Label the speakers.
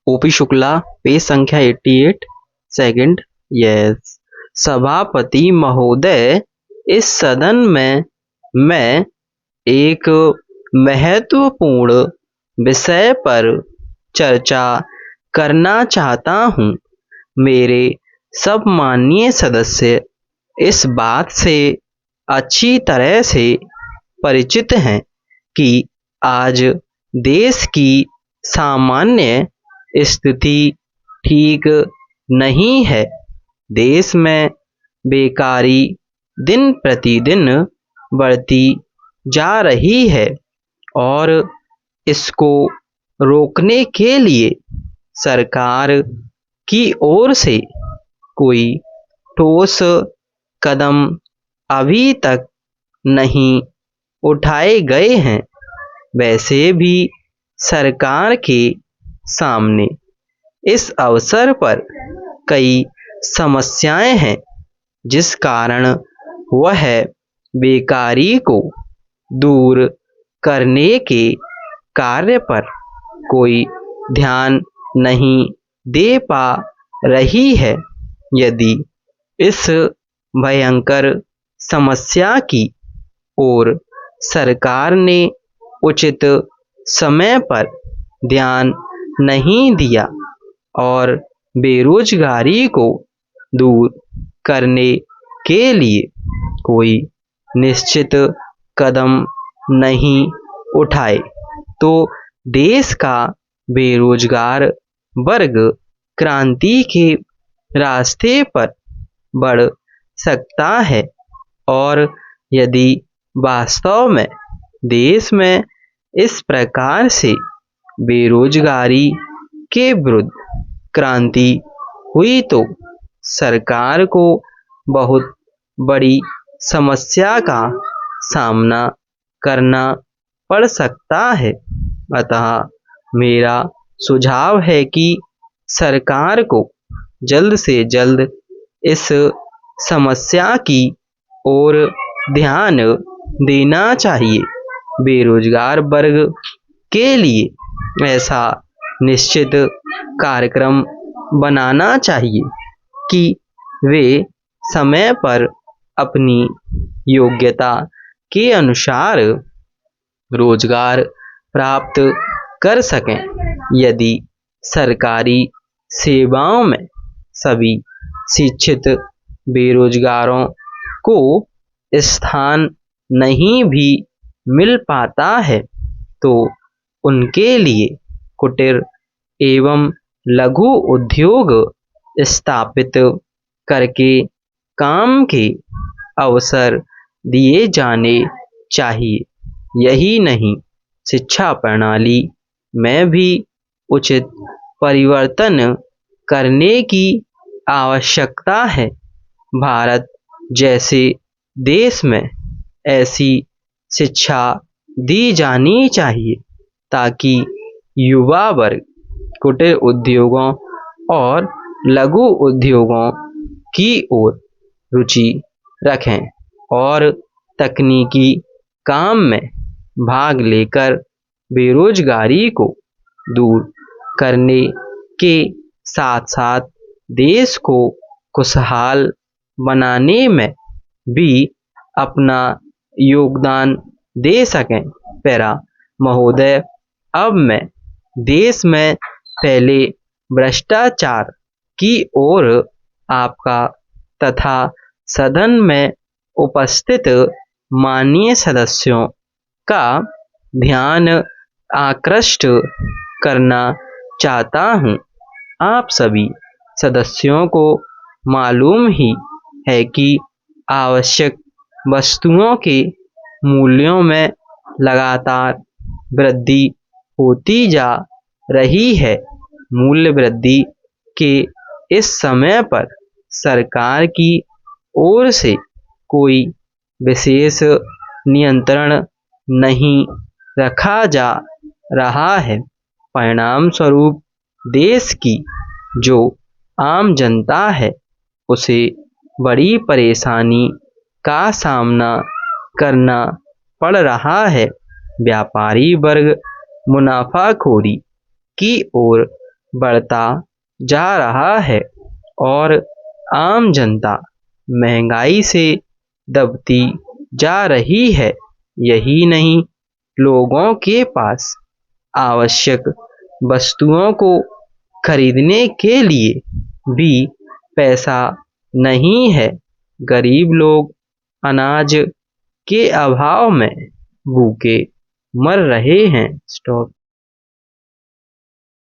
Speaker 1: OP Shukla, page संख्या 88, second. Yes. सभापति महोदय, इस सदन में मैं एक महत्वपूर्ण विषय पर चर्चा करना चाहता हूँ। मेरे सब माननीय सदस्य इस बात से अच्छी तरह से परिचित हैं कि आज देश की सामान्य स्थिति ठीक नहीं है। देश में बेकारी दिन प्रतिदिन बढ़ती जा रही है और इसको रोकने के लिए सरकार की ओर से कोई ठोस कदम अभी तक नहीं उठाए गए हैं। वैसे भी सरकार के सामने इस अवसर पर कई समस्याएं हैं, जिस कारण वह बेकारी को दूर करने के कार्य पर कोई ध्यान नहीं दे पा रही है। यदि इस भयंकर समस्या की ओर सरकार ने उचित समय पर ध्यान नहीं दिया और बेरोजगारी को दूर करने के लिए कोई निश्चित कदम नहीं उठाए, तो देश का बेरोजगार वर्ग क्रांति के रास्ते पर बढ़ सकता है। और यदि वास्तव में देश में इस प्रकार से बेरोजगारी के विरुद्ध क्रांति हुई तो सरकार को बहुत बड़ी समस्या का सामना करना पड़ सकता है। अतः मेरा सुझाव है कि सरकार को जल्द से जल्द इस समस्या की ओर ध्यान देना चाहिए। बेरोजगार वर्ग के लिए ऐसा निश्चित कार्यक्रम बनाना चाहिए कि वे समय पर अपनी योग्यता के अनुसार रोजगार प्राप्त कर सकें। यदि सरकारी सेवाओं में सभी शिक्षित बेरोजगारों को स्थान नहीं भी मिल पाता है, तो उनके लिए कुटीर एवं लघु उद्योग स्थापित करके काम के अवसर दिए जाने चाहिए। यही नहीं, शिक्षा प्रणाली में भी उचित परिवर्तन करने की आवश्यकता है। भारत जैसे देश में ऐसी शिक्षा दी जानी चाहिए ताकि युवा वर्ग कुटीर उद्योगों और लघु उद्योगों की ओर रुचि रखें और तकनीकी काम में भाग लेकर बेरोजगारी को दूर करने के साथ साथ देश को खुशहाल बनाने में भी अपना योगदान दे सकें। पैरा महोदय, अब मैं देश में फैले भ्रष्टाचार की ओर आपका तथा सदन में उपस्थित माननीय सदस्यों का ध्यान आकृष्ट करना चाहता हूँ। आप सभी सदस्यों को मालूम ही है कि आवश्यक वस्तुओं के मूल्यों में लगातार वृद्धि होती जा रही है। मूल्य वृद्धि के इस समय पर सरकार की ओर से कोई विशेष नियंत्रण नहीं रखा जा रहा है। परिणाम स्वरूप देश की जो आम जनता है उसे बड़ी परेशानी का सामना करना पड़ रहा है। व्यापारी वर्ग मुनाफाखोरी की ओर बढ़ता जा रहा है और आम जनता महंगाई से दबती जा रही है। यही नहीं, लोगों के पास आवश्यक वस्तुओं को खरीदने के लिए भी पैसा नहीं है। गरीब लोग अनाज के अभाव में भूखे मर रहे हैं। स्टॉप।